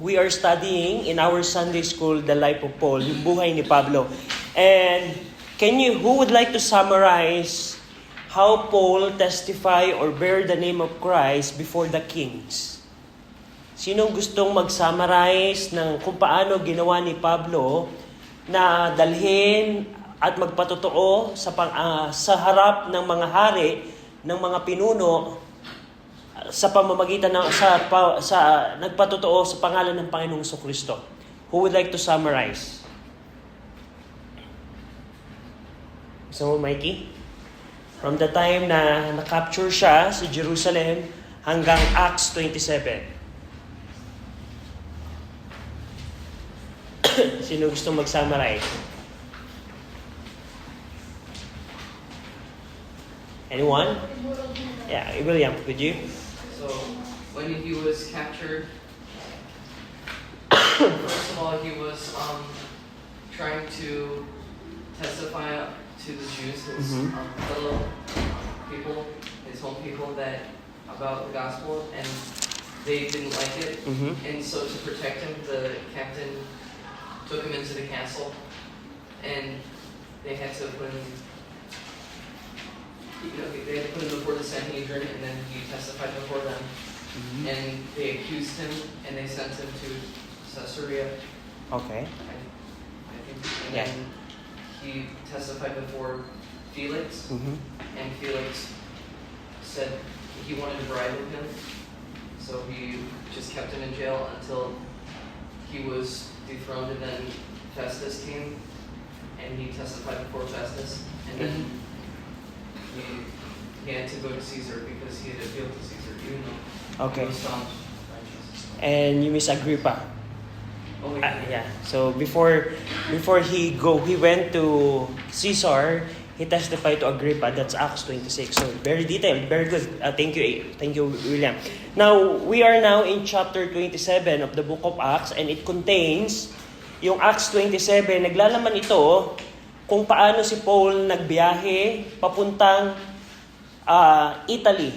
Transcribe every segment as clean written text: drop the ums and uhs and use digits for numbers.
We are studying in our Sunday school the life of Paul, yung buhay ni Pablo. And who would like to summarize how Paul testify or bear the name of Christ before the kings? Sinong gustong mag-summarize ng kung paano ginawa ni Pablo na dalhin at magpatotoo sa harap ng mga hari, ng mga pinuno, sa pamamagitan ng nagpatotoo sa pangalan ng Panginoong Kristo? Who would like to summarize? So, Mikey, from the time na na-capture siya sa Jerusalem hanggang Acts 27. Sino gusto mag-summarize? Anyone? Yeah, William, could you? So, when he was captured, first of all, he was trying to testify to the Jews, his fellow people, his home people, about the gospel, and they didn't like it. And so, to protect him, the captain took him into the castle, and they had to put him. They had to put him before the Sanhedrin, and then he testified before them. And they accused him, and they sent him to Caesarea. Okay. I think. And then he testified before Felix, and Felix said he wanted to bribe with him, so he just kept him in jail until he was dethroned, and then Festus came, and he testified before Festus, and then he had to go to Caesar because he had appealed to Caesar, even though he was found righteous. And you Miss Agrippa. Oh, yeah. So before he went to Caesar, he testified to Agrippa. That's Acts 26. So very detailed, very good. Thank you, William. Now we are now in chapter 27 of the book of Acts, and it contains yung Acts 27. Naglalaman ito kung paano si Paul nagbiyahe papuntang Italy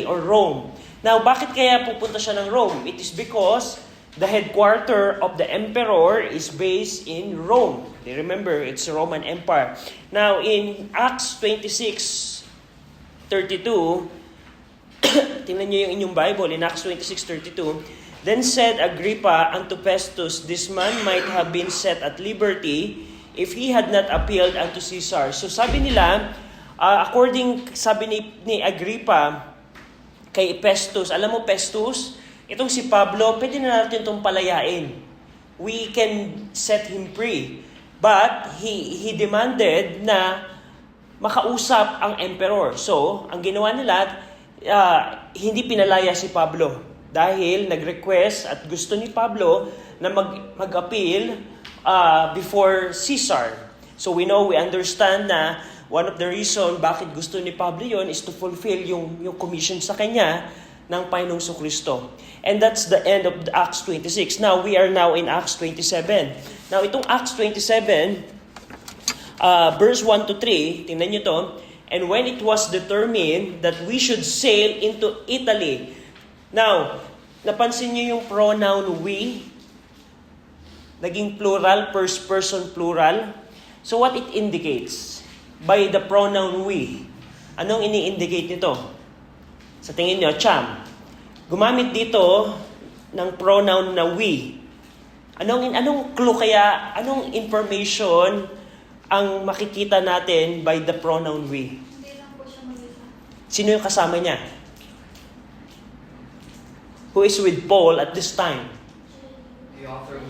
or Rome. Now, bakit kaya pupunta siya ng Rome? It is because the headquarter of the emperor is based in Rome. They remember, it's the Roman Empire. Now, in Acts 26:32, tingnan niyo yung inyong Bible, in Acts 26:32, then said Agrippa unto Festus, this man might have been set at liberty if he had not appealed unto Caesar. So sabi nila, sabi ni Agrippa kay Festus, alam mo Festus, itong si Pablo, pwede na natin itong palayain. We can set him free. But he demanded na makausap ang emperor. So, ang ginawa nila, hindi pinalaya si Pablo dahil nag-request at gusto ni Pablo na mag-appeal before Caesar. So we understand na one of the reason bakit gusto ni Pablo yon is to fulfill yung commission sa kanya ng Panginoong Kristo. And that's the end of Acts 26. Now we are now in Acts 27. Now itong Acts 27, verse 1 to 3, tingnan nyo to. And when it was determined that we should sail into Italy. Now, napansin nyo yung pronoun we? Naging plural, first person plural. So what it indicates? By the pronoun we. Anong ini-indicate nito? Sa tingin nyo, Cham. Gumamit dito ng pronoun na we. Anong clue kaya, anong information ang makikita natin by the pronoun we? Hindi lang po siya mag-isa. Sino yung kasama niya? Who is with Paul at this time? The author of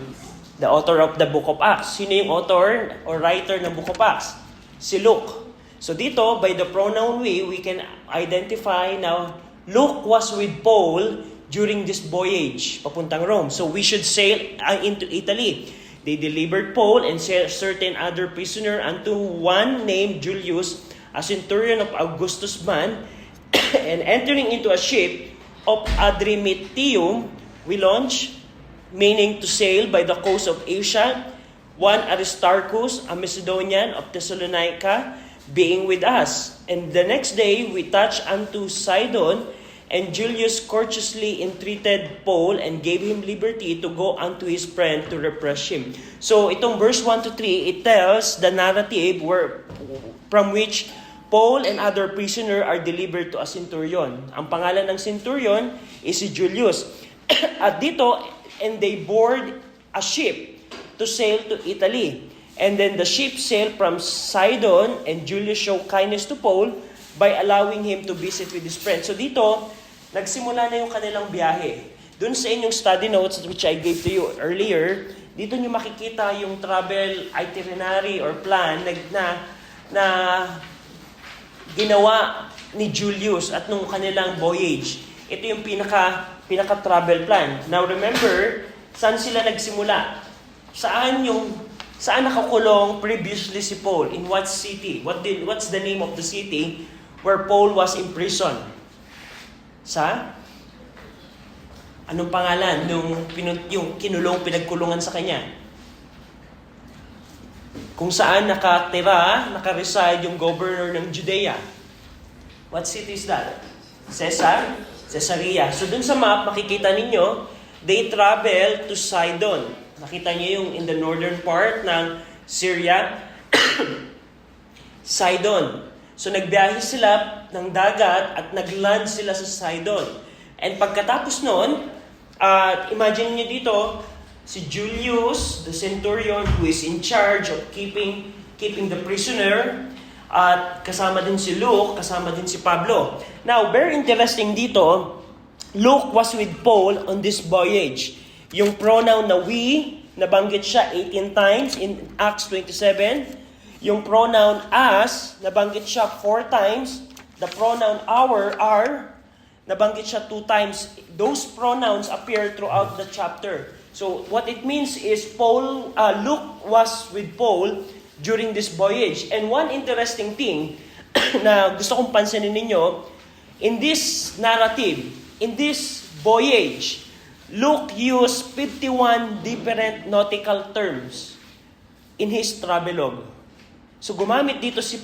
The author of the book of Acts. Sino yung author or writer ng book of Acts? Si Luke. So dito, by the pronoun we can identify now, Luke was with Paul during this voyage, papuntang Rome. So we should sail into Italy. They delivered Paul and certain other prisoner unto one named Julius, a centurion of Augustus' man, and entering into a ship of Adramyttium, we launched, meaning to sail by the coast of Asia, one Aristarchus, a Macedonian of Thessalonica, being with us. And the next day we touched unto Sidon, And Julius courteously entreated Paul and gave him liberty to go unto his friend to refresh him. So itong verse 1 to 3, it tells the narrative from which Paul and other prisoner are delivered to a centurion. Ang pangalan ng centurion is si Julius. At dito, and they board a ship to sail to Italy. And then the ship sailed from Sidon, and Julius showed kindness to Paul by allowing him to visit with his friend. So dito, nagsimula na yung kanilang biyahe. Doon sa inyong study notes, which I gave to you earlier, dito nyo makikita yung travel itinerary or plan na ginawa ni Julius at nung kanilang voyage. Ito yung pinaka-travel plan. Now remember, saan sila nagsimula? Saan nakakulong previously si Paul? In what city? What's the name of the city where Paul was imprisoned? Sa? Anong pangalan yung pinagkulungan sa kanya? Kung saan naka-reside yung governor ng Judea. What city is that? Caesarea. So dun sa map, makikita ninyo, they travel to Sidon. Nakita niyo yung in the northern part ng Syria. Sidon. So nagbiyahe sila ng dagat at nagland sila sa Sidon. And pagkatapos noon, imagine niyo dito, si Julius, the centurion who is in charge of keeping the prisoner, at kasama din si Luke, kasama din si Pablo. Now, very interesting dito, Luke was with Paul on this voyage. Yung pronoun na we, nabanggit siya 18 times in Acts 27. Yung pronoun us, nabanggit siya 4 times. The pronoun our, nabanggit siya 2 times. Those pronouns appear throughout the chapter. So what it means is Luke was with Paul during this voyage. And one interesting thing na gusto kong pansinin ninyo, in this narrative, in this voyage, Luke used 51 different nautical terms in his travelogue. So gumamit dito si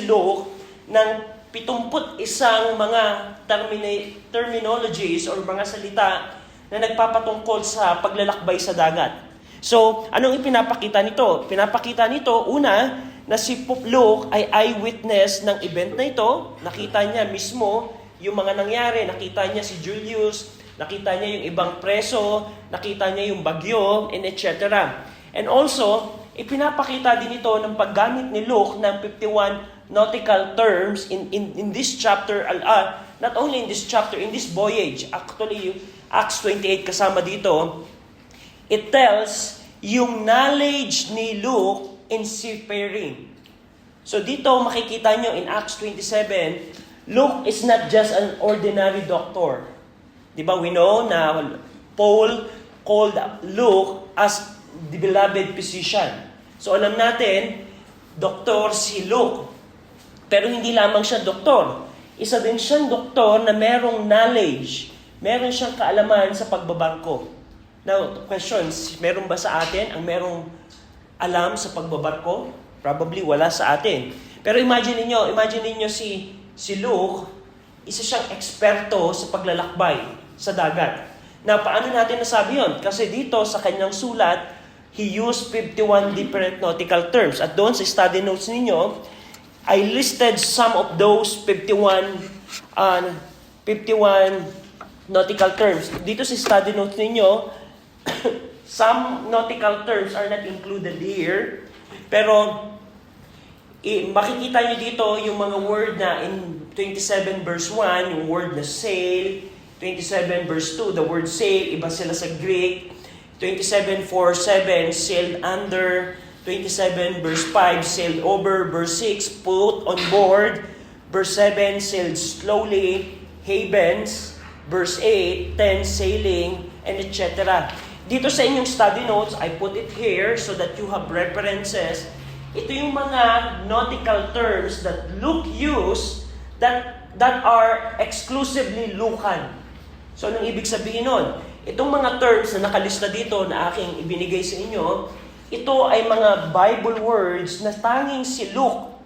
Luke ng 71 mga terminologies or mga salita na nagpapatungkol sa paglalakbay sa dagat. So, anong ipinapakita nito? Pinapakita nito, una, na si Luke ay eyewitness ng event na ito. Nakita niya mismo yung mga nangyari. Nakita niya si Julius, nakita niya yung ibang preso, nakita niya yung bagyo, and etc. And also, ipinapakita din ito ng paggamit ni Luke ng 51 nautical terms in this chapter, not only in this chapter, in this voyage. Actually, Acts 28 kasama dito, it tells yung knowledge ni Luke in seafaring. So dito makikita nyo in Acts 27, Luke is not just an ordinary doctor. Di ba we know na Paul called Luke as the beloved physician. So alam natin, doktor si Luke. Pero hindi lamang siya doktor. Isa din siyang doktor na merong knowledge. Meron siyang kaalaman sa pagbabarko. Now, questions, meron ba sa atin ang merong alam sa pagbabarko? Probably wala sa atin. Pero imagine niyo si Luke, isa siyang eksperto sa paglalakbay sa dagat. Now, paano natin nasabi yun? Kasi dito sa kanyang sulat, he used 51 different nautical terms. At doon sa study notes ninyo, I listed some of those 51 nautical terms. Dito sa study notes ninyo, some nautical terms are not included here. Pero makikita nyo dito yung mga word na in 27 verse 1, yung word na sail. 27 verse 2, the word sail, iba sila sa Greek. 27:4-7, sailed under. 27 verse 5, sailed over. Verse 6, put on board. Verse 7, sailed slowly. Havens. Verse 8, 10, sailing, and etc. Dito sa inyong study notes, I put it here so that you have references. Ito yung mga nautical terms that Luke used that are exclusively Lucan. So, anong ibig sabihin nun? Itong mga terms na nakalista dito na aking ibinigay sa inyo, ito ay mga Bible words na tanging si Luke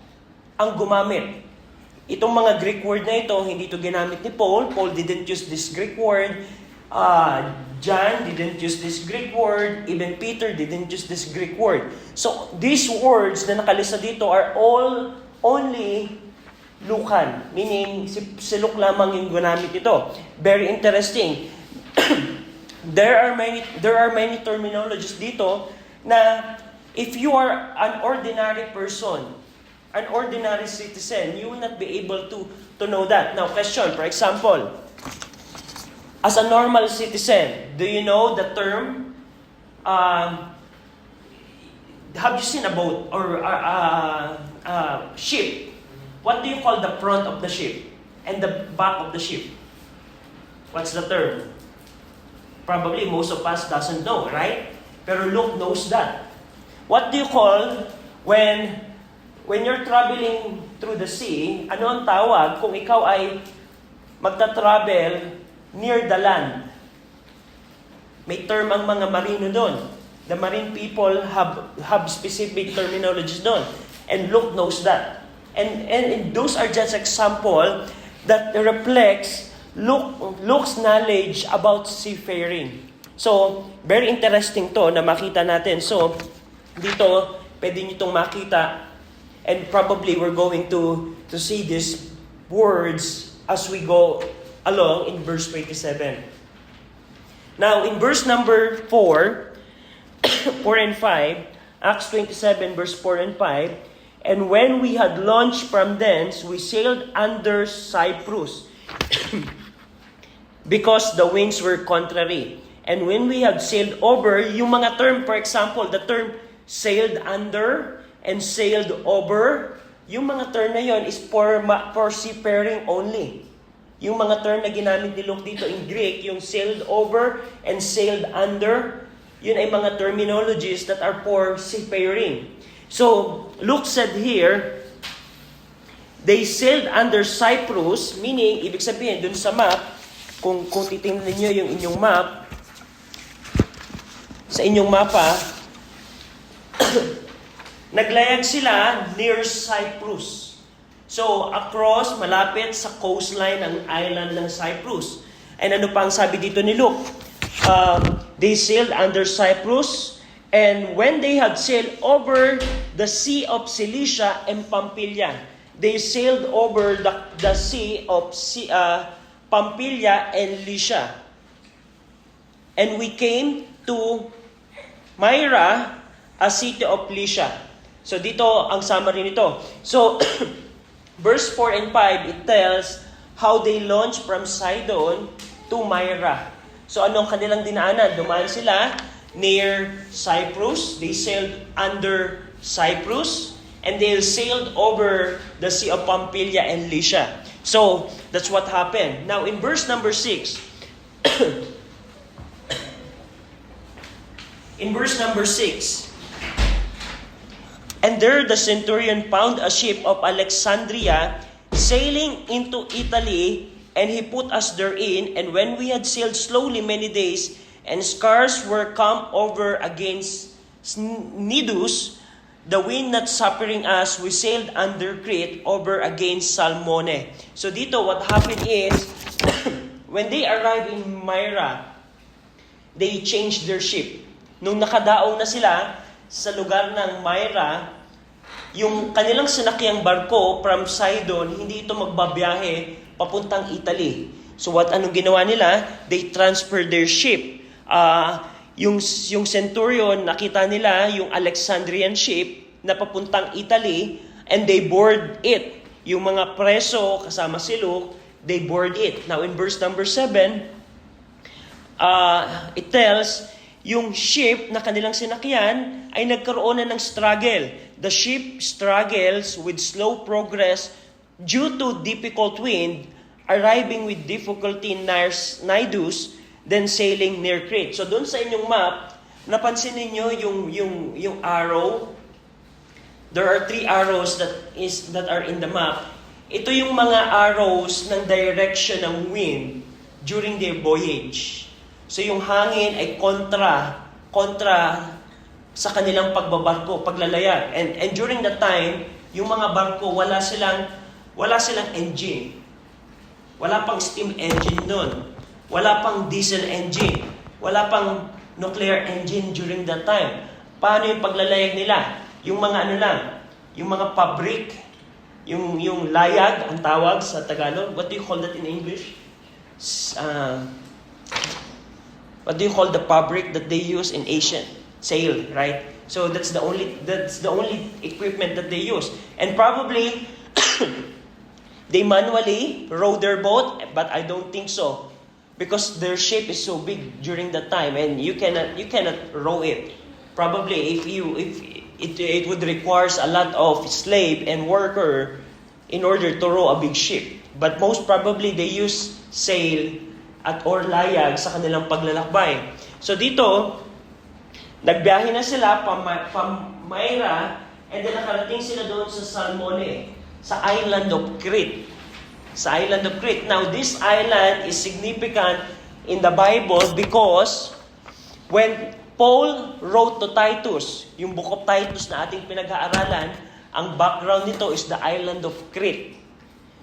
ang gumamit. itong mga Greek word na ito, hindi ito ginamit ni Paul. Paul didn't use this Greek word. John didn't use this Greek word. Even Peter didn't use this Greek word. So, these words na nakalista dito are all only Lucan. Meaning, si Luke lamang yung ginamit ito. Very interesting. There are many terminologies dito na if you are an ordinary person, an ordinary citizen, you will not be able to know that. Now, question, for example, as a normal citizen, do you know the term, have you seen a boat or ship? What do you call the front of the ship and the back of the ship? What's the term? Probably most of us doesn't know, right? Pero Luke knows that. What do you call when you're traveling through the sea, ano ang tawag kung ikaw ay magta-travel near the land? May term ang mga marino doon. The marine people have specific terminologies doon. And Luke knows that. And those are just example that reflects Luke's knowledge about seafaring. So, very interesting to na makita natin. So, dito, pwede nyo itong makita. And probably we're going to see these words as we go along in verse 27. Now, in verse number 4 and 5, Acts 27 verse 4 and 5, and when we had launched from thence, we sailed under Cyprus, because the winds were contrary. And when we had sailed over, yung mga term, for example, the term sailed under and sailed over, yung mga term na yon is for seafaring only. Yung mga term na ginamit ni Luke dito in Greek, yung sailed over and sailed under, yun ay mga terminologies that are for seafaring. So, Luke said here, they sailed under Cyprus, meaning, ibig sabihin, dun sa map, kung titingnan niyo yung inyong map, sa inyong mapa, naglayag sila near Cyprus. So, across, malapit sa coastline ng island ng Cyprus. And ano pa ang sabi dito ni Luke? They sailed under Cyprus, and when they had sailed over the Sea of Cilicia and Pamphylia, they sailed over the Sea of Pamphylia and Lycia. And we came to Myra, a city of Lycia. So dito ang summary nito. So verse 4 and 5, it tells how they launched from Sidon to Myra. So anong kanilang dinaanan? Dumaan sila near Cyprus. They sailed under Cyprus. And they sailed over the Sea of Pamphylia and Lycia. So, that's what happened. Now, in verse number 6, in verse number 6, and there the centurion found a ship of Alexandria sailing into Italy, and he put us therein. And when we had sailed slowly many days, and scarce were come over against Cnidus, the wind not suffering us, we sailed under Crete over against Salmone. So dito, what happened is, when they arrived in Myra, they changed their ship. Nung nakadaong na sila sa lugar ng Myra, yung kanilang sinakyang barko from Sidon, hindi ito magbabiyahe papuntang Italy. So anong ginawa nila? They transferred their ship. Yung centurion, nakita nila yung Alexandrian ship na papuntang Italy, and they board it. Yung mga preso kasama si Luke, they board it. Now in verse number 7, it tells, yung ship na kanilang sinakyan ay nagkaroon na ng struggle. The ship struggles with slow progress due to difficult wind, arriving with difficulty in Cnidus, then sailing near Crete. So doon sa inyong map, napansin niyo yung arrow. There are 3 arrows that are in the map. Ito yung mga arrows ng direction ng wind during their voyage. So yung hangin ay kontra sa kanilang pagbabarko, paglalayag. And during that time, yung mga barko wala silang wala silang engine. Wala pang steam engine nun. Wala pang diesel engine. Wala pang nuclear engine during that time. Paano yung paglalayag nila? Yung mga ano lang, yung mga fabric, yung layag, ang tawag sa Tagalog. What do you call that in English? What do you call the fabric that they use in Asian? Sail, right? So that's the only equipment that they use. And probably they manually row their boat, but I don't think so. Because their shape is so big during that time and you cannot row it. Probably if it would requires a lot of slave and worker in order to row a big ship. But most probably they use sail or layag sa kanilang paglalakbay. So dito, nagbiyahe na sila pa Myra and then nakarating sila doon sa Salmone, sa island of Crete. Sa island of Crete. Now, this island is significant in the Bible because when Paul wrote to Titus, yung book of Titus na ating pinag-aaralan, ang background nito is the island of Crete.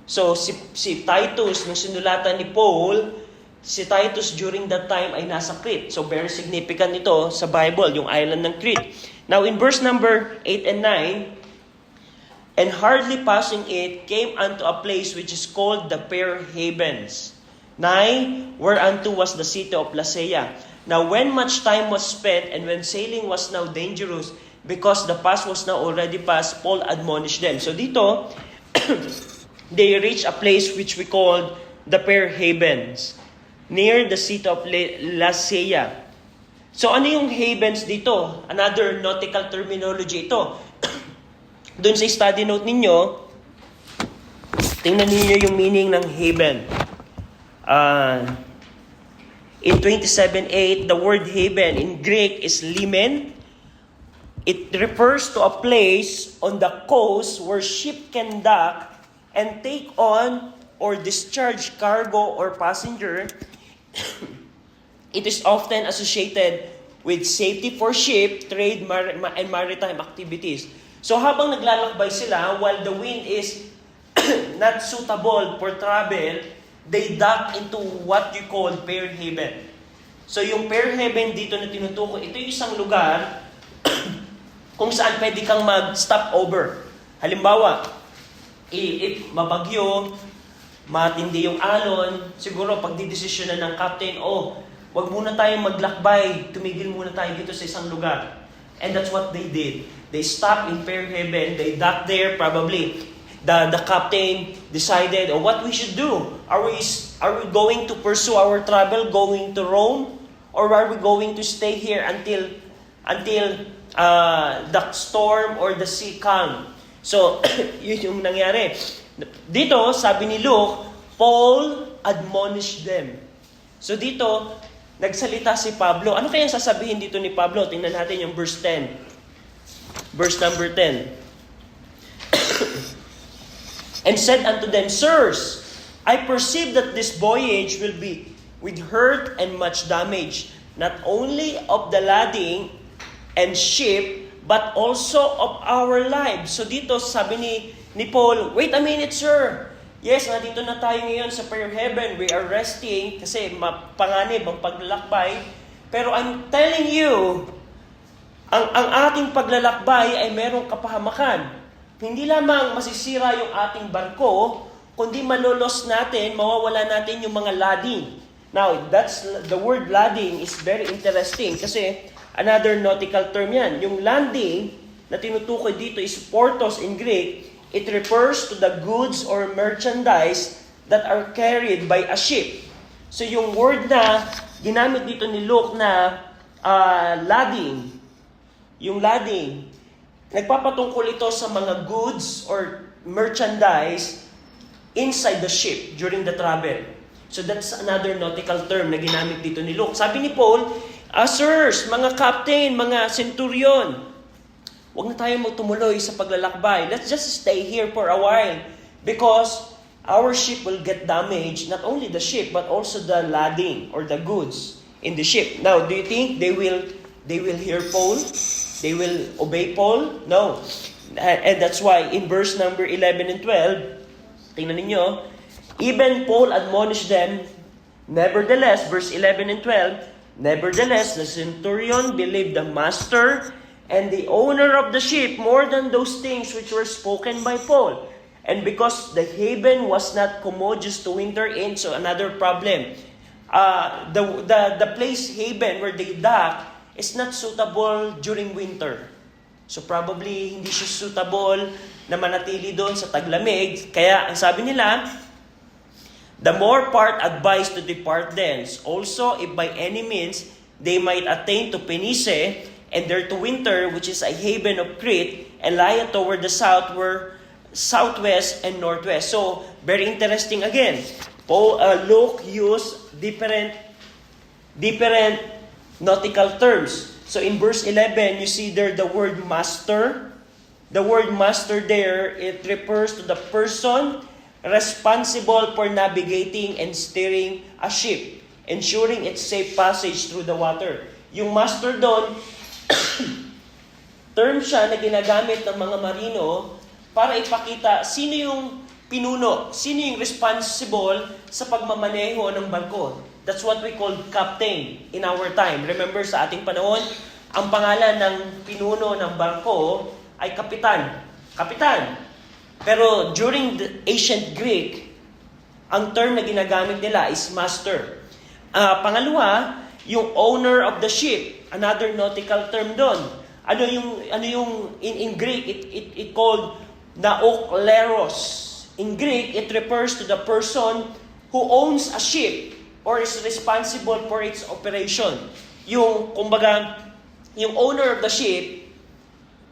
So, si Titus, nung sinulatan ni Paul, si Titus during that time ay nasa Crete. So, very significant ito sa Bible, yung island ng Crete. Now, in verse number 8 and 9, and hardly passing it, came unto a place which is called the Fair Havens, nigh whereunto was the city of Lasea. Now when much time was spent, and when sailing was now dangerous, because the pass was now already passed, Paul admonished them. So dito, they reached a place which we called the Fair Havens, near the city of Lasea. So ano yung havens dito? Another nautical terminology ito. Doon sa study note ninyo, tingnan niyo yung meaning ng haven. In 27:8, the word haven in Greek is limen. It refers to a place on the coast where ship can dock and take on or discharge cargo or passenger. It is often associated with safety for ship, trade, and maritime activities. So habang naglalakbay sila, while the wind is not suitable for travel, they dock into what you call Fair Haven. So yung Fair Haven dito na tinutukoy, ito yung isang lugar kung saan pwede kang mag-stop over. Halimbawa, if mabagyo, matindi yung alon, siguro pagdidesisyonan ng captain, wag muna tayong maglakbay, tumigil muna tayo dito sa isang lugar. And that's what they did. They stopped in Fair Haven. They docked there. Probably the captain decided what we should do. Are we going to pursue our travel, going to Rome, or are we going to stay here until the storm or the sea calm? So yun yung nangyari. Dito sabi ni Luke, Paul admonished them. So dito nagsalita si Pablo. Ano kaya sasabihin dito ni Pablo? Tingnan natin yung verse 10. Verse number 10. And said unto them, Sirs, I perceive that this voyage will be with hurt and much damage, not only of the lading and ship, but also of our lives. So dito sabi ni Paul, wait a minute, sir. Yes, nandito na tayo ngayon sa Fair Haven. We are resting kasi mapanganib ang paglalakbay. Pero I'm telling you, ang ating paglalakbay ay merong kapahamakan. Hindi lamang masisira yung ating barko, kundi malolos natin, mawawala natin yung mga lading. Now, the word lading is very interesting kasi another nautical term yan. Yung landing na tinutukoy dito is portos in Greek. It refers to the goods or merchandise that are carried by a ship. So yung word na ginamit dito ni Luke na lading, yung lading, nagpapatungkol ito sa mga goods or merchandise inside the ship during the travel. So that's another nautical term na ginamit dito ni Luke. Sabi ni Paul, sirs, mga captain, mga centurion, huwag na tayong magtumuloy sa paglalakbay. Let's just stay here for a while because our ship will get damaged. Not only the ship, but also the lading or the goods in the ship. Now, do you think they will hear Paul? They will obey Paul? No. And that's why in verse number 11 and 12, Tingnan ninyo, even Paul admonished them, nevertheless, verse 11 and 12, nevertheless, the centurion believed the master and the owner of the ship more than those things which were spoken by Paul. And because the haven was not commodious to winter in, so another problem, the place haven where they dock is not suitable during winter. So probably hindi siya suitable na manatili doon sa taglamig. Kaya ang sabi nila, the more part advised to depart thence. Also, if by any means they might attain to Penice, and there to winter, which is a haven of Crete, and lie toward the southwest and northwest. So, very interesting again. Luke used different nautical terms. So, in verse 11, you see there the word master. The word master there, it refers to the person responsible for navigating and steering a ship, ensuring its safe passage through the water. Yung master doon, term siya na ginagamit ng mga marino para ipakita sino yung pinuno, sino yung responsible sa pagmamaneho ng barko. That's what we call captain in our time. Remember, sa ating panahon, ang pangalan ng pinuno ng barko ay kapitan. Kapitan. Pero during the ancient Greek, ang term na ginagamit nila is master. Pangalawa, yung owner of the ship, another nautical term doon. Ano yung in Greek it called naokleros. In Greek, it refers to the person who owns a ship or is responsible for its operation. Yung owner of the ship,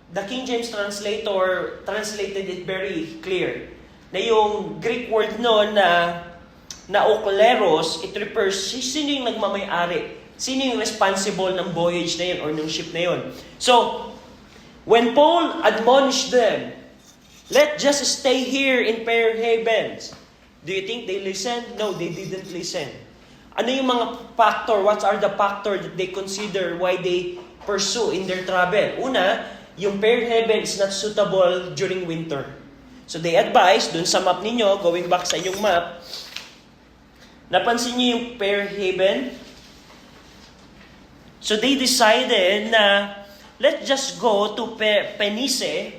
the King James translator translated it very clear. Na yung Greek word noon na naokleros, it refers sino yung nagmamay-ari. Sino yung responsible ng voyage na yun or ng ship na yun. So, when Paul admonished them, let's just stay here in Fair Havens. Do you think they listened? No, they didn't listen. Ano yung mga factor? What are the factor that they consider why they pursue in their travel? Una, yung Fair Haven is not suitable during winter. So they advise, dun sa map ninyo, going back sa inyong map, napansin niyo yung Fair Haven? So they decided na let's just go to Penice,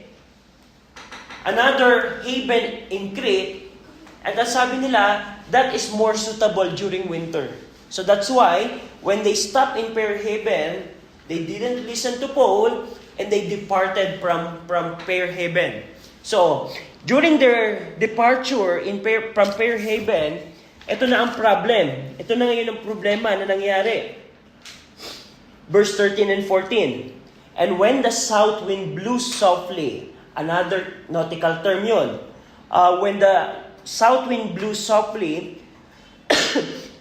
another haven in Crete, at sabi nila, that is more suitable during winter. So that's why, when they stopped in Fair Haven, they didn't listen to Paul, and they departed from Fair Haven. So, during their departure from Fair Haven, ito na ang problem. Ito na ngayon ang problema na nangyari. Verse 13 and 14. And when the south wind blew softly, another nautical term yun. When the south wind blew softly,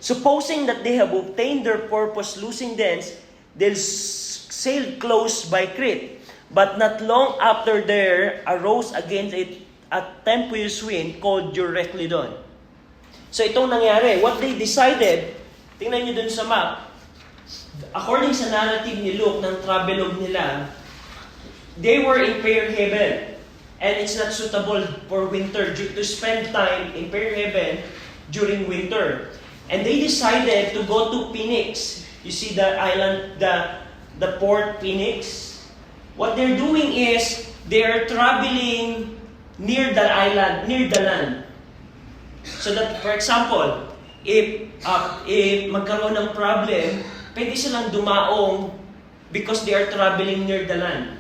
supposing that they have obtained their purpose, losing thence, they'll sailed close by Crete. But not long after there arose against it a tempestuous wind called Euroclydon. So itong nangyari, what they decided, tingnan nyo dun sa map, according sa narrative ni Luke ng travelogue nila, they were in Fair Haven. And it's not suitable for winter to spend time in Fair Haven during winter. And they decided to go to Phoenix. You see the island, the port Phoenix? What they're doing is, they're traveling near the island, near the land. So that, for example, if magkaroon ng problem, pwede silang dumaong because they are traveling near the land.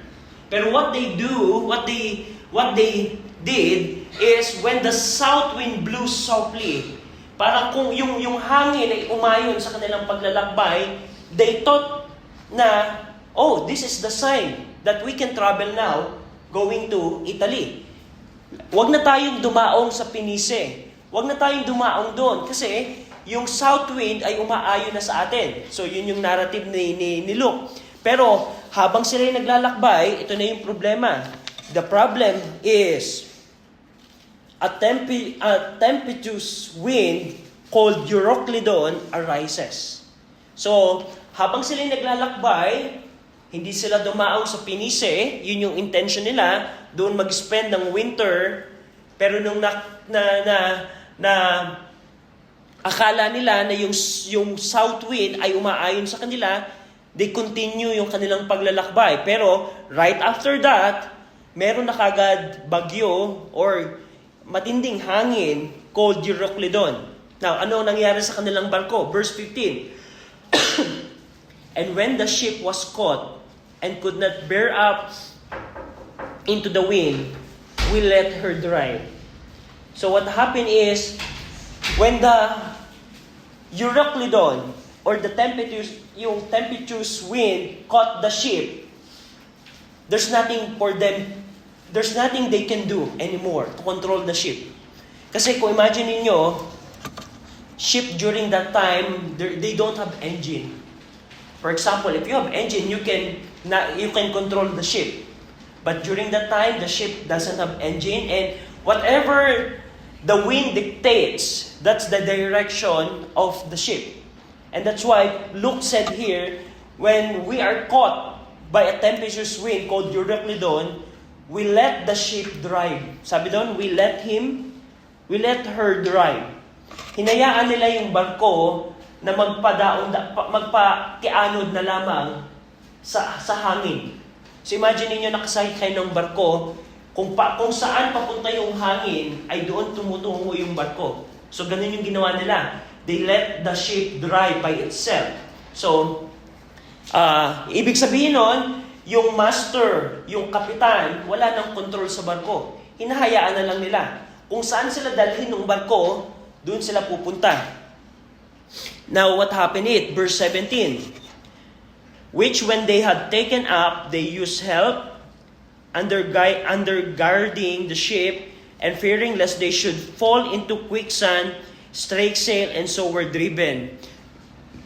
Pero what they did is when the south wind blew softly, parang kung yung hangin ay umayon sa kanilang paglalakbay, they thought na, oh, this is the sign that we can travel now going to Italy. Huwag na tayong dumaong sa Penice. Huwag na tayong dumaong doon kasi yung south wind ay umaayon na sa atin. So yun yung narrative ni Luke. Pero habang sila ay naglalakbay, ito na yung problema. The problem is a tempestuous wind called Euroclydon arises. So habang sila ay naglalakbay, hindi sila dumaong sa Penice, yun yung intention nila, doon mag-spend ng winter, Pero nung na akala nila na yung south wind ay umaayon sa kanila, they continue yung kanilang paglalakbay. Pero right after that, meron na kagad bagyo or matinding hangin called Euroclydon. Now, ano nangyari sa kanilang barko? Verse 15. And when the ship was caught and could not bear up into the wind, we let her drive. So what happened is, when the Euroclydon or the tempestuous wind caught the ship, there's nothing they can do anymore to control the ship. Kasi kung imagine niyo, ship during that time, they don't have engine. For example, if you have engine, you can control the ship. But during that time, the ship doesn't have engine, and whatever the wind dictates, that's the direction of the ship. And that's why Luke said here, when we are caught by a tempestuous wind called Euroclydon, we let the ship drive. Sabi doon, we let her drive. Hinayaan nila yung barko na magpakianod na lamang sa hangin. So imagine niyo nakasakay kayo ng barko, kung saan papunta yung hangin, ay doon tumutungo yung barko. So ganun yung ginawa nila. They let the ship drive by itself. So, ibig sabihin nun, yung master, yung kapitan, wala nang control sa barko. Hinahayaan na lang nila. Kung saan sila dalhin ng barko, doon sila pupunta. Now, what happened it? Verse 17. Which when they had taken up, they used help, undergirding the ship, and fearing lest they should fall into quicksand, strake sail, and so were driven.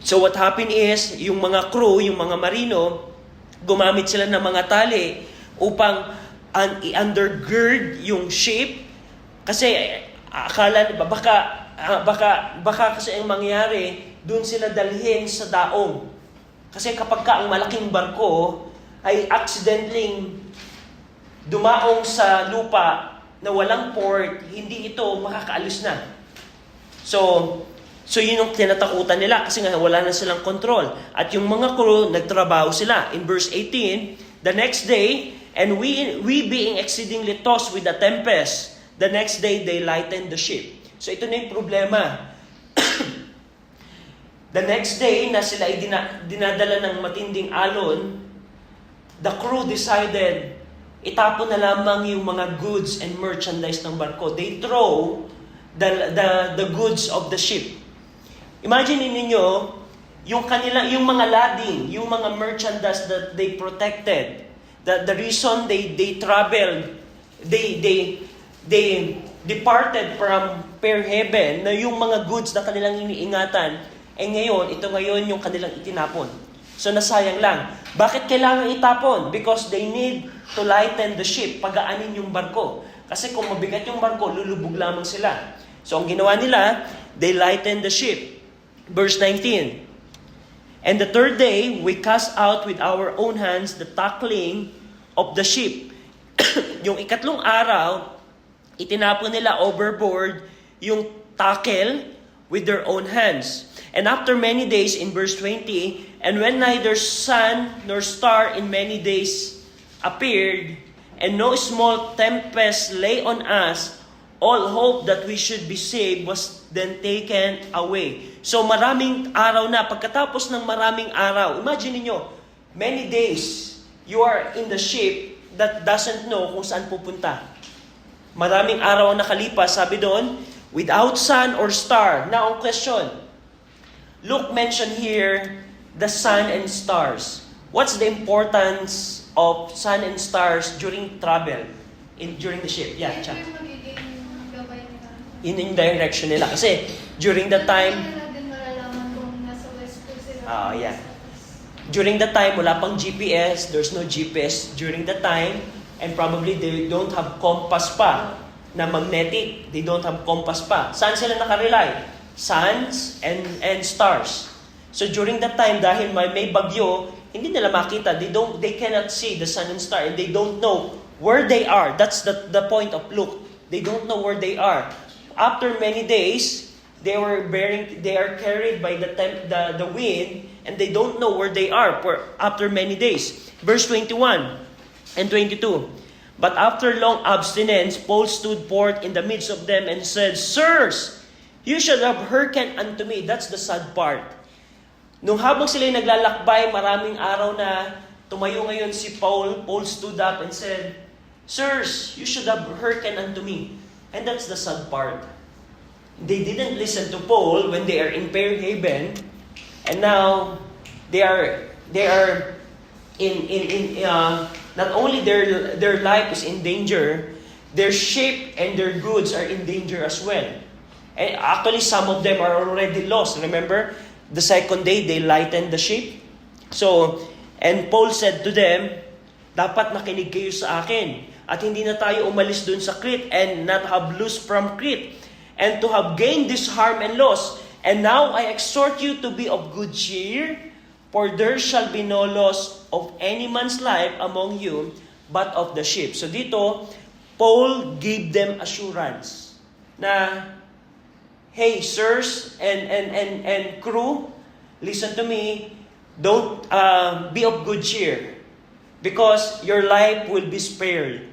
So what happened is, yung mga crew, yung mga marino, gumamit sila ng mga tali upang i-undergird yung ship. Kasi akala baka kasi ang mangyari, doon sila dalhin sa daong. Kasi kapag ang malaking barko ay accidentally dumaong sa lupa na walang port, hindi ito makakaalis na. So yun yung tinatakutan nila kasi nga wala na silang control. At yung mga crew, nagtrabaho sila. In verse 18, the next day, and we being exceedingly tossed with a tempest, the next day they lightened the ship. So ito na yung problema. The next day na sila ay dinadala ng matinding alon, the crew decided itapon na lamang yung mga goods and merchandise ng barko. They throw the goods of the ship. Imagine niyo yung mga lading, yung mga merchandise that they protected. The reason they traveled, they departed from Fair Haven, na yung mga goods na kanilang iniingatan, ito ngayon yung kanilang itinapon. So nasayang lang. Bakit kailangan itapon? Because they need to lighten the ship, pagaanin yung barko. Kasi kung mabigat yung barko, lulubog lamang sila. So ang ginawa nila, they lightened the ship. Verse 19. And the third day, we cast out with our own hands the tackling of the ship. Yung ikatlong araw, itinapon nila overboard yung tackle with their own hands. And after many days, in verse 20, and when neither sun nor star in many days appeared, and no small tempest lay on us, all hope that we should be saved was then taken away. So maraming araw na, pagkatapos ng maraming araw, imagine niyo, many days, you are in the ship that doesn't know kung saan pupunta. Maraming araw ang nakalipas, sabi doon, without sun or star. Now, ang question, Luke mentioned here the sun and stars. What's the importance of sun and stars during travel, during the ship? Yeah, Chat. In direction nila. Kasi during the time, yeah. During the time, wala pang GPS, there's no GPS during the time, and probably they don't have compass pa na magnetic. They don't have compass pa. Saan sila nakarely? Suns and stars. So during that time, dahil may bagyo, hindi nila makita. They cannot see the sun and star, and they don't know where they are. That's the point of Luke They don't know where they are. After many days, they are carried by the wind, and they don't know where they are after many days. Verse 21 and 22. But after long abstinence, Paul stood forth in the midst of them and said, Sirs, you should have hearkened unto me. That's the sad part. Nung habang sila'y naglalakbay, maraming araw na tumayo ngayon si Paul stood up and said, Sirs, you should have hearkened unto me. And that's the sad part. They didn't listen to Paul when they are in Fairhaven, and now they are in not only their life is in danger, their ship and their goods are in danger as well. And actually, some of them are already lost. Remember, the second day they lightened the ship. So, and Paul said to them, dapat makinig kayo sa akin at hindi na tayo umalis dun sa Crete and not have loose from Crete, and to have gained this harm and loss. And now I exhort you to be of good cheer, for there shall be no loss of any man's life among you, but of the ship. So dito, Paul gave them assurance na, hey, sirs and crew, listen to me, don't be of good cheer, because your life will be spared.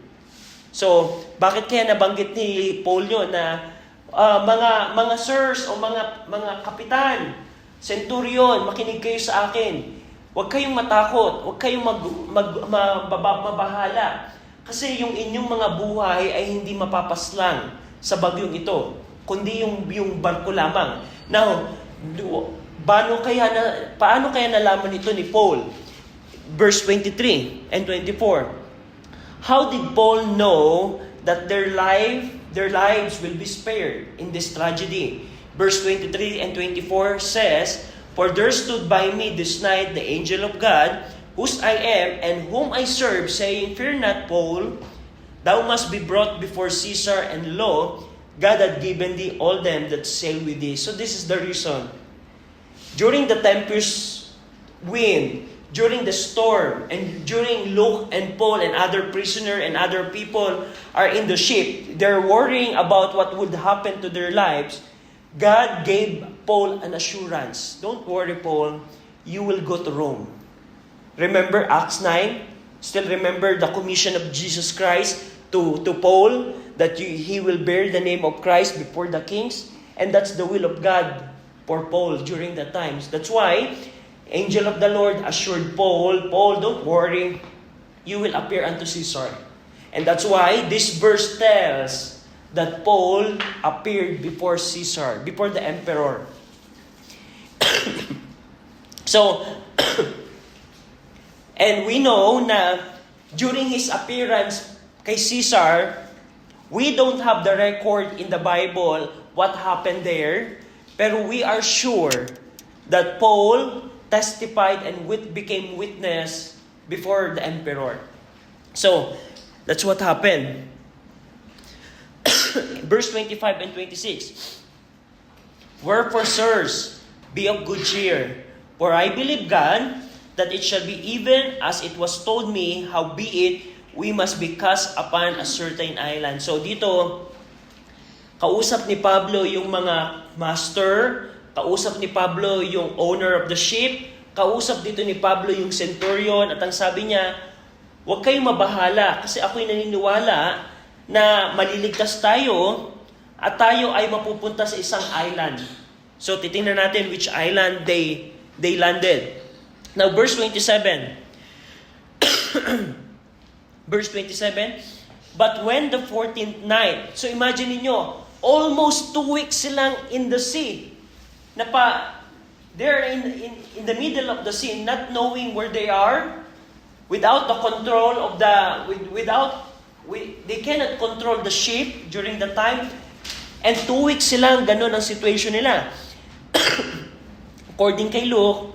So, bakit kaya nabanggit ni Paul yun na mga sirs o mga kapitan, centurion, makinig kayo sa akin. Huwag kayong matakot, huwag kayong mabahala. Kasi yung inyong mga buhay ay hindi mapapaslang sa bagyong ito, kundi yung barko lamang. Now, paano kaya nalaman ito ni Paul? Verse 23 and 24. How did Paul know that their lives will be spared in this tragedy? Verse 23 and 24 says, For there stood by me this night the angel of God, whose I am and whom I serve, saying, Fear not, Paul, thou must be brought before Caesar, and lo, God had given thee all them that sail with thee. So this is the reason. During the tempest wind, during the storm, and during Luke and Paul and other prisoner and other people are in the ship, they're worrying about what would happen to their lives. God gave Paul an assurance. Don't worry, Paul, you will go to Rome. Remember Acts 9? Still remember the commission of Jesus Christ to Paul, that he will bear the name of Christ before the kings? And that's the will of God for Paul during that times. That's why angel of the Lord assured Paul, don't worry, you will appear unto Caesar. And that's why this verse tells that Paul appeared before Caesar, before the emperor. So, and we know na during his appearance kay Caesar, we don't have the record in the Bible what happened there, pero we are sure that Paul testified and became witness before the emperor. So, that's what happened. Verse 25 and 26. Wherefore, sirs, be of good cheer, for I believe God, that it shall be even as it was told me, howbeit we must be cast upon a certain island. So dito, kausap ni Pablo yung mga master, kausap ni Pablo yung owner of the ship, kausap dito ni Pablo yung centurion, at ang sabi niya, huwag kayong mabahala kasi ako'y naniniwala na maliligtas tayo at tayo ay mapupunta sa isang island. So titingnan natin which island they landed. Now verse 27. Verse 27, but when the 14th night, so imagine niyo, almost 2 weeks silang in the sea. They're in the middle of the sea, not knowing where they are, without the control of they cannot control the ship during the time, and 2 weeks silang ganun ang situation nila. According kay Luke,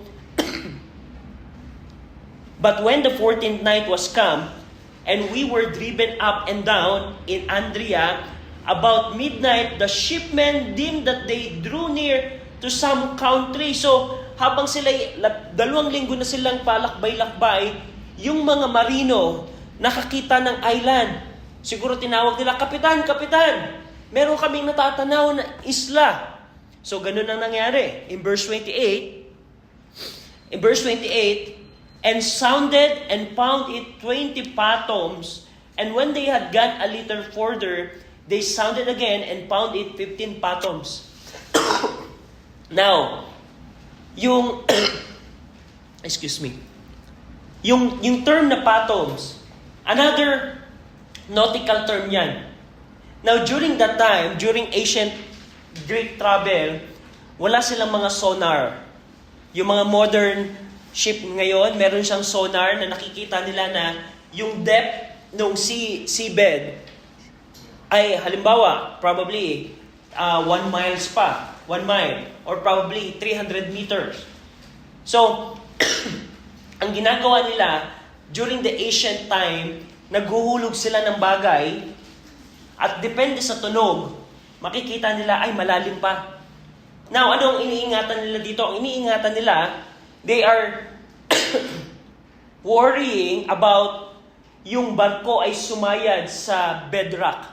but when the 14th night was come, and we were driven up and down in Andria, about midnight, the shipmen deemed that they drew near to some country. So, habang sila, 2 linggo na silang palakbay-lakbay, yung mga marino nakakita ng island. Siguro tinawag nila, Kapitan, Kapitan, meron kaming natatanaw na isla. So, ganun ang nangyari. In verse 28, and sounded and found it 20 fathoms, and when they had gone a little further, they sounded again and found it 15 fathoms. Now, yung excuse me. Yung term na fathoms, another nautical term yan. Now, during that time, during ancient Greek travel, wala silang mga sonar. Yung mga modern ship ngayon, meron siyang sonar na nakikita nila na yung depth ng seabed ay halimbawa, probably 1 miles pa, 1 mile, or probably 300 meters. So, ang ginagawa nila, during the ancient time, naghuhulog sila ng bagay at depende sa tunog, makikita nila ay malalim pa. Now, ano ang iniingatan nila dito? Ang iniingatan nila, they are worrying about yung barko ay sumayad sa bedrock.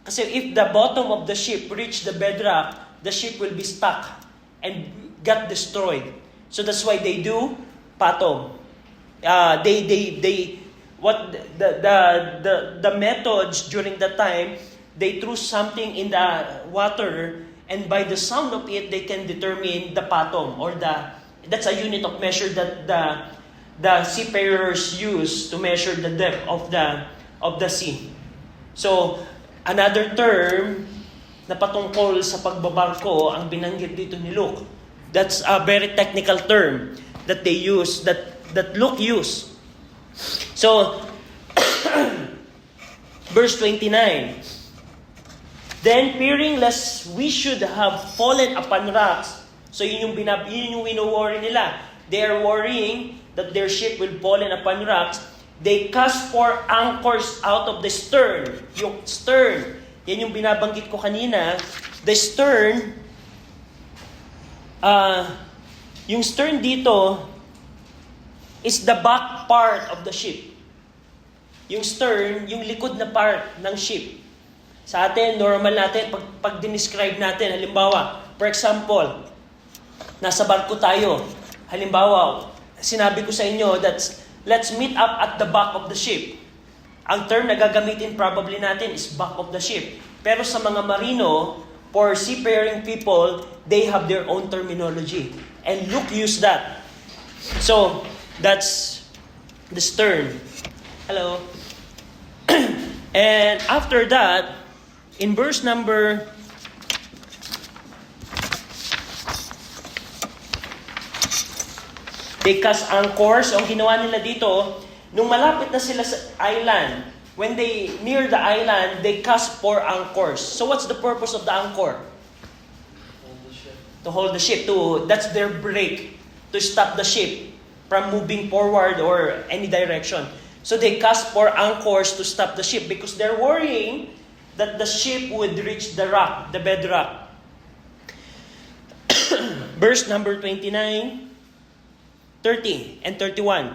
Kasi if the bottom of the ship reach the bedrock, the ship will be stuck and got destroyed. So that's why they do patom. The methods during that time, they threw something in the water, and by the sound of it, they can determine the patom, or that's a unit of measure that the seafarers use to measure the depth of the sea. So another term na patungkol sa pagbabarko ang binanggit dito ni Luke. That's a very technical term that they use, that Luke used. So, verse 29. Then, fearing lest we should have fallen upon rocks, so yun yung wino-worry nila. They are worrying that their ship will fallen upon rocks. They cast 4 anchors out of the stern. Yung stern, yan yung binabanggit ko kanina. The stern, yung stern dito is the back part of the ship. Yung stern, yung likod na part ng ship. Sa atin, normal natin, pag dinescribe natin, halimbawa, for example, nasa barko tayo. Halimbawa, sinabi ko sa inyo that let's meet up at the back of the ship. Ang term na gagamitin probably natin is back of the ship. Pero sa mga marino, for seafaring people, they have their own terminology. And Luke used that. So, that's the stern. Hello. And after that, in verse number 8, they cast anchors. Ang ginawa nila dito, nung malapit na sila sa island, when they near the island, they cast 4 anchors. So what's the purpose of the anchor? Hold the ship. To hold the ship. That's their brake. To stop the ship from moving forward or any direction. So they cast 4 anchors to stop the ship because they're worrying that the ship would reach the rock, the bedrock. Verse number 29, 30, and 31.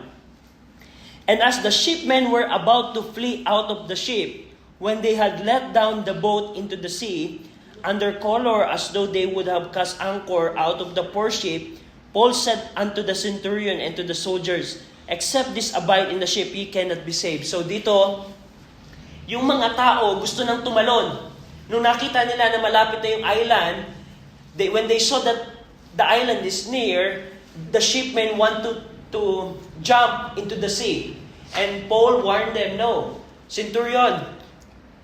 And as the shipmen were about to flee out of the ship, when they had let down the boat into the sea, under color as though they would have cast anchor out of the poor ship, Paul said unto the centurion and to the soldiers, except this abide in the ship, ye cannot be saved. So dito, yung mga tao gusto nang tumalon. Nung nakita nila na malapit na yung island, when they saw that the island is near, the shipmen want to jump into the sea. And Paul warned them, no, centurion,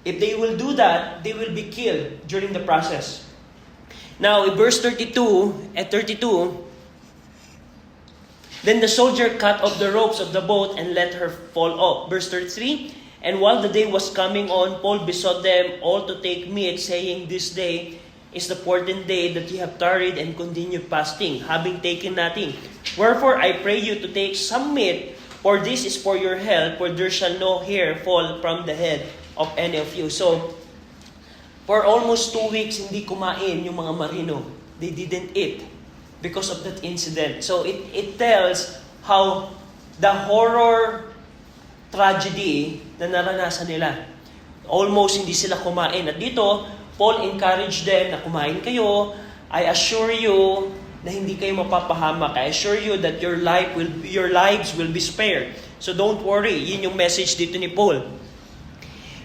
if they will do that, they will be killed during the process. Now, in verse 32 and 32, then the soldier cut off the ropes of the boat and let her fall off. Verse 33, and while the day was coming on, Paul besought them all to take meat, saying, this day is the 14th day that ye have tarried and continued fasting, having taken nothing. Wherefore I pray you to take some meat, for this is for your health, for there shall no hair fall from the head of any of you. So, for almost 2 weeks, hindi kumain yung mga marino. They didn't eat because of that incident. So, it tells how the horror tragedy na naranasan nila. almost hindi sila kumain. At dito, Paul encouraged them na kumain kayo. I assure you na hindi kayo mapapahamak. I assure you that your lives will be spared. So don't worry. Yun yung message dito ni Paul.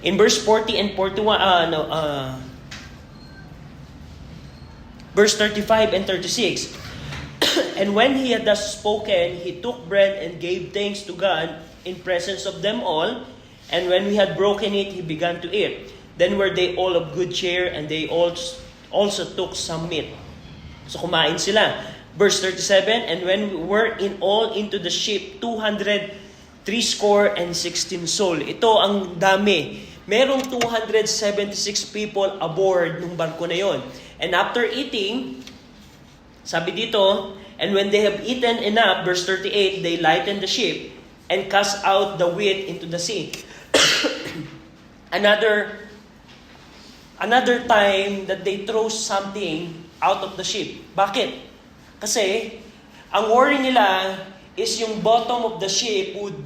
In verse 40 and 41, verse 35 and 36, and when he had thus spoken, he took bread and gave thanks to God in presence of them all. And when we had broken it, he began to eat. Then were they all of good cheer, and they also took some meat. So kumain sila. Verse 37, and when we were in all into the ship, 260 soul. Ito ang dami. Merong 276 people aboard ng barko na yon. And after eating, sabi dito, and when they have eaten enough, verse 38, they lightened the ship and cast out the wheat into the sea. Another time that they throw something out of the ship. Bakit? Kasi, ang worry nila is yung bottom of the ship would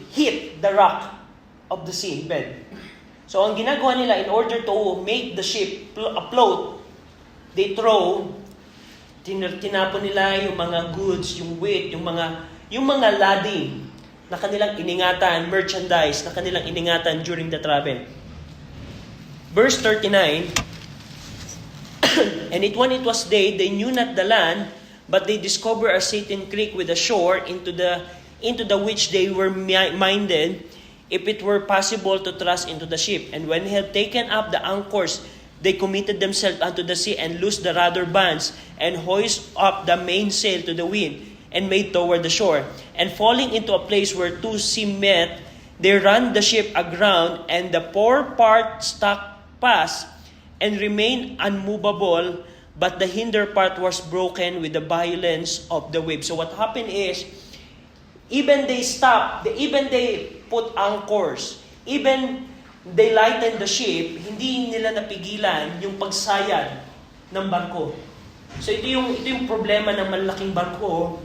hit the rock of the sea bed. So, ang ginagawa nila, in order to make the ship afloat, they tinapon nila yung mga goods, yung wheat, yung mga lading na kanilang iningatan, merchandise na kanilang iningatan during the travel. Verse 39, and when it was day, they knew not the land, but they discovered a certain creek with a shore into the which they were minded, if it were possible to thrust into the ship. And when they had taken up the anchors, they committed themselves unto the sea and loosed the rudder bands and hoisted up the mainsail to the wind and made toward the shore. And falling into a place where two seas met, they ran the ship aground, and the fore part stuck fast and remained unmovable, but the hinder part was broken with the violence of the wave. So what happened is, even they stopped, even they put anchors, even they lightened the ship, hindi nila napigilan yung pagsayad ng barko. So ito yung problema ng malaking barko.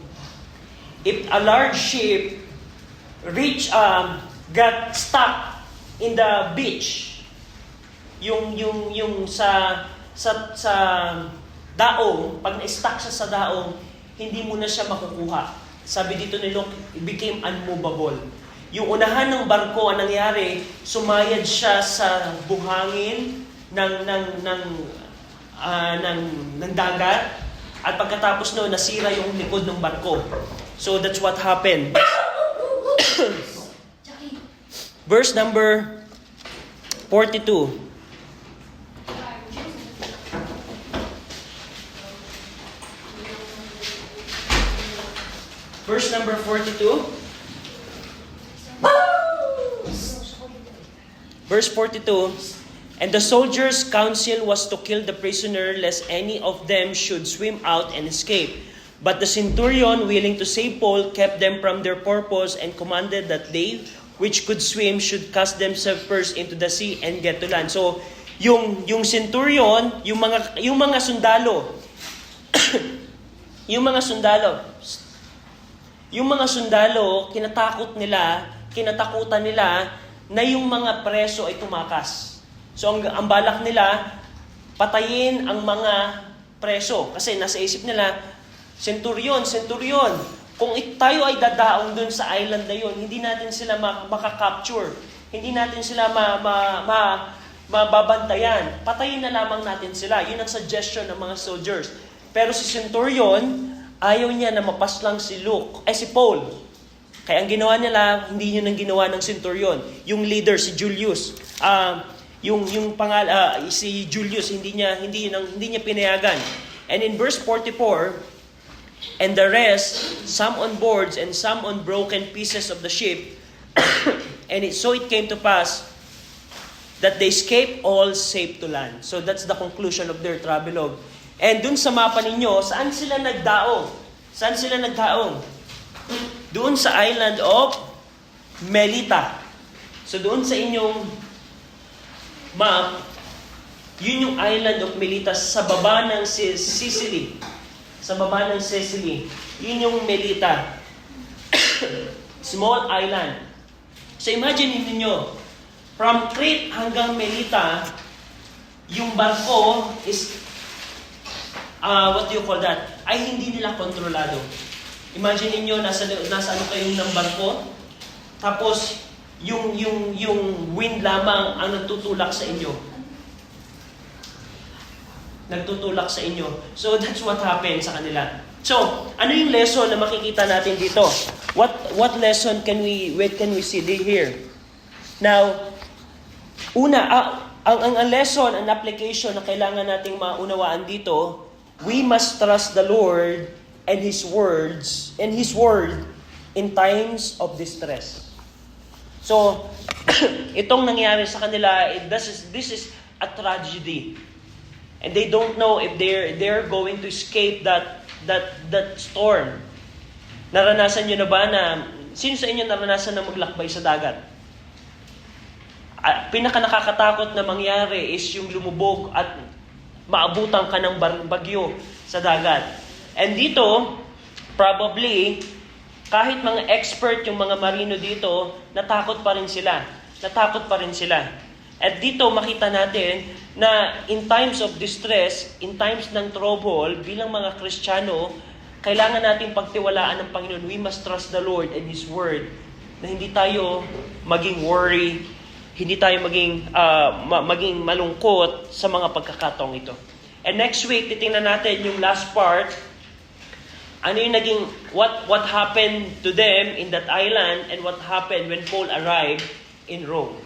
If a large ship got stuck in the beach, yung sa daong, pag na-stuck siya sa daong, hindi mo na siya makukuha. Sabi dito ni Luke, it became unmovable. Yung unahan ng barko, ang nangyari, sumayad siya sa buhangin ng dagat, at pagkatapos noon, nasira yung likod ng barko. So that's what happened. Verse number 42. Verse number 42. Verse 42. And the soldiers' counsel was to kill the prisoner, lest any of them should swim out and escape. But the centurion, willing to save Paul, kept them from their purpose and commanded that they which could swim should cast themselves first into the sea and get to land. So, yung centurion, yung mga sundalo, yung mga sundalo, kinatakutan nila na yung mga preso ay tumakas. So, ang balak nila, patayin ang mga preso. Kasi nasa isip nila, Centurion, kung tayo ay dadaong dun sa island na yun, hindi natin sila makakapture. Hindi natin sila mababantayan. Patayin na lamang natin sila. Yun ang suggestion ng mga soldiers. Pero si Centurion, ayaw niya na mapaslang si Paul. Kaya ang ginawa nila, hindi yun ang ginawa ng Centurion. Yung leader, si Julius. Si Julius, hindi niya pinayagan. And in verse 44, and the rest, some on boards and some on broken pieces of the ship, and it came to pass that they escaped all safe to land. So that's the conclusion of their travelogue. And dun sa mapa ninyo, saan sila nagdaong? Doon sa island of Melita. So doon sa inyong map, yun yung island of Melita sa baba ng Sicily. Sa baba ng Sicily. Yun yung Melita. Small island. So imagine niyo, From Crete hanggang Melita, yung barko is, what do you call that? Ay hindi nila kontrolado. Imagine niyo nasa ano kayo ng barko, tapos yung wind lamang ang nagtutulak sa inyo. Nagtutulak sa inyo. So that's what happened sa kanila. So, ano yung lesson na makikita natin dito? What lesson can we see here? Now, una, ang lesson, ang application na kailangan nating maunawaan dito, we must trust the Lord and His words and His word in times of distress. So, itong nangyari sa kanila, this is a tragedy. And they don't know if they're going to escape that storm. Naranasan nyo na ba sino sa inyo naranasan na maglakbay sa dagat? Pinaka nakakatakot na mangyari is yung lumubog at maabutan ka ng bagyo sa dagat. And dito, probably, kahit mga expert yung mga marino dito, natakot pa rin sila. At dito makita natin na in times of distress, in times ng trouble, bilang mga Kristiyano, kailangan natin pagtiwalaan ng Panginoon. We must trust the Lord and His Word. Na hindi tayo maging worry, hindi tayo maging malungkot sa mga pagkakataong ito. And next week, titingnan natin yung last part. Ano yung naging, what happened to them in that island and what happened when Paul arrived in Rome.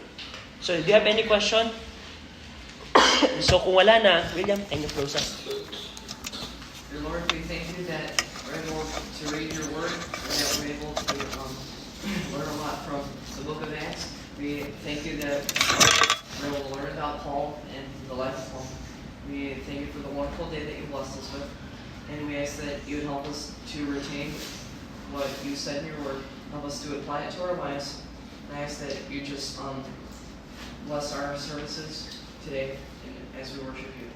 So, do you have any question? So, kung wala na, William, can you close us? Dear Lord, we thank you that we're able to read your word, and that we're able to learn a lot from the book of Acts. We thank you that we're able to learn about Paul and the life of Paul. We thank you for the wonderful day that you blessed us with. And we ask that you would help us to retain what you said in your word. Help us to apply it to our lives. And I ask that you just bless our services today as we worship you.